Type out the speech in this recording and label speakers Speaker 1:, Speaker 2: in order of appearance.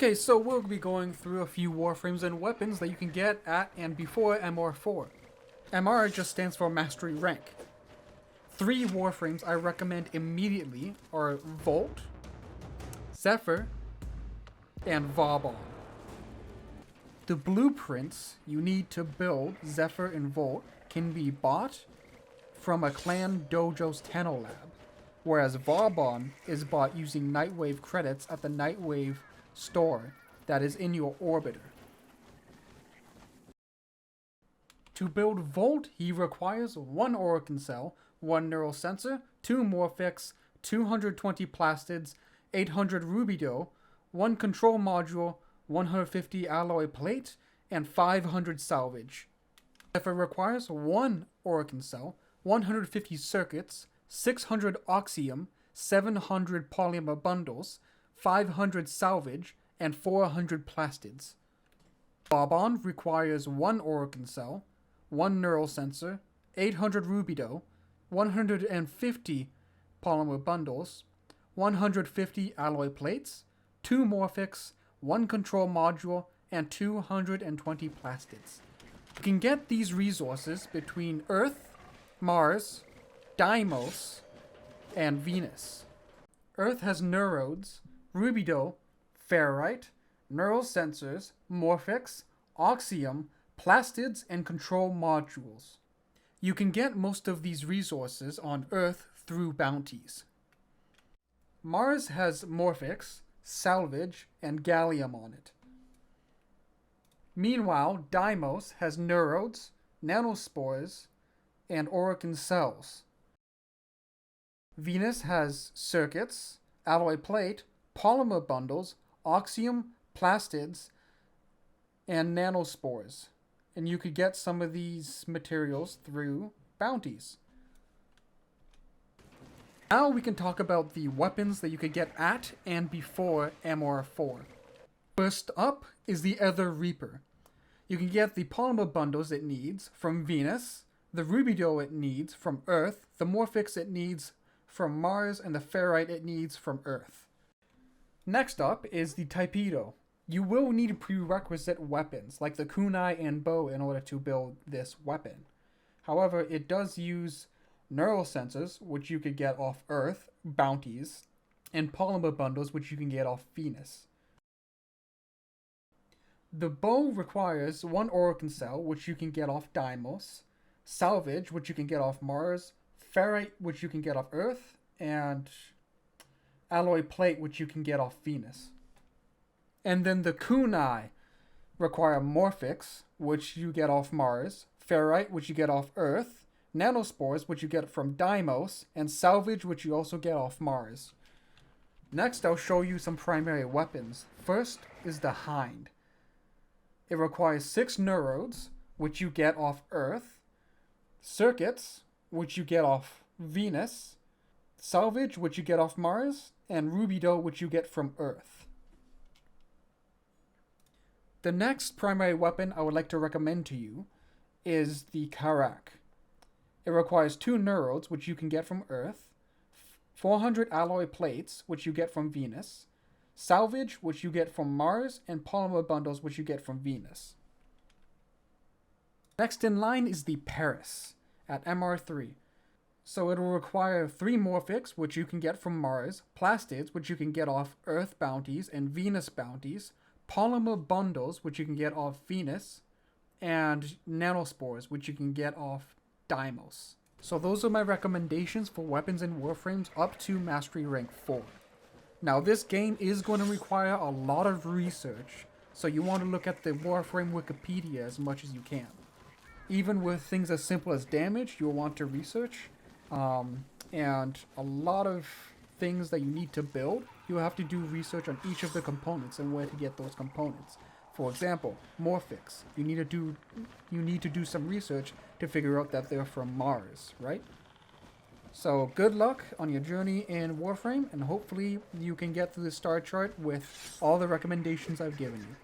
Speaker 1: Okay, so we'll be going through a few Warframes and weapons that you can get at and before MR4. MR just stands for Mastery Rank. 3 Warframes I recommend immediately are Volt, Zephyr, and Vauban. The blueprints you need to build Zephyr and Volt can be bought from a clan dojo's Tenno Lab, whereas Vauban is bought using Nightwave credits at the Nightwave store that is in your orbiter. To build Volt, he requires 1 Orokin Cell, 1 Neural Sensor, 2 Morphix, 220 Plastids, 800 Rubido, 1 Control Module, 150 Alloy Plate, and 500 Salvage. Zephyr requires 1 Orokin Cell, 150 Circuits, 600 Oxium, 700 Polymer Bundles, 500 Salvage, and 400 Plastids. Vauban requires 1 Orokin Cell, 1 Neural Sensor, 800 Rubido, 150 Polymer Bundles, 150 Alloy Plates, 2 Morphix, 1 Control Module, and 220 Plastids. You can get these resources between Earth, Mars, Deimos, and Venus. Earth has Neurodes, Rubido, Ferrite, Neural Sensors, Morphix, Oxium, Plastids, and Control Modules. You can get most of these resources on Earth through bounties. Mars has Morphix, Salvage, and Gallium on it. Meanwhile, Deimos has Neurodes, Nanospores, and Orokin Cells. Venus has Circuits, Alloy Plate, Polymer Bundles, Oxium, Plastids, and Nanospores. And you could get some of these materials through bounties. Now we can talk about the weapons that you could get at and before MR4. First up is the Ether Reaper. You can get the Polymer Bundles it needs from Venus, the Rubido it needs from Earth, the Morphix it needs from Mars, and the Ferrite it needs from Earth. Next up is the Typedo. You will need prerequisite weapons like the kunai and bow in order to build this weapon. However, it does use Neural Sensors, which you could get off Earth, bounties, and Polymer Bundles, which you can get off Venus. The bow requires 1 Orokin Cell, which you can get off Deimos, Salvage, which you can get off Mars, Ferrite, which you can get off Earth, and Alloy Plate, which you can get off Venus. And then the kunai require Morphix, which you get off Mars, Ferrite, which you get off Earth, Nanospores, which you get from Deimos, and Salvage, which you also get off Mars. Next, I'll show you some primary weapons. First is the Hind. It requires 6 Neurodes, which you get off Earth, Circuits, which you get off Venus, Salvage, which you get off Mars, and Rubido, which you get from Earth. The next primary weapon I would like to recommend to you is the Karak. It requires 2 Neurodes, which you can get from Earth, 400 Alloy Plates, which you get from Venus, Salvage, which you get from Mars, and Polymer Bundles, which you get from Venus. Next in line is the Paris at MR3. So it will require 3 Morphix, which you can get from Mars, Plastids, which you can get off Earth bounties and Venus bounties, Polymer Bundles, which you can get off Venus, and Nanospores, which you can get off Deimos. So those are my recommendations for weapons and Warframes up to Mastery Rank 4. Now this game is going to require a lot of research, so you want to look at the Warframe Wikipedia as much as you can. Even with things as simple as damage, you'll want to research, and a lot of things that you need to build, you have to do research on each of the components and where to get those components. For example, Morphix. You need to do some research to figure out that they're from Mars, right? So good luck on your journey in Warframe, and hopefully you can get through the star chart with all the recommendations I've given you.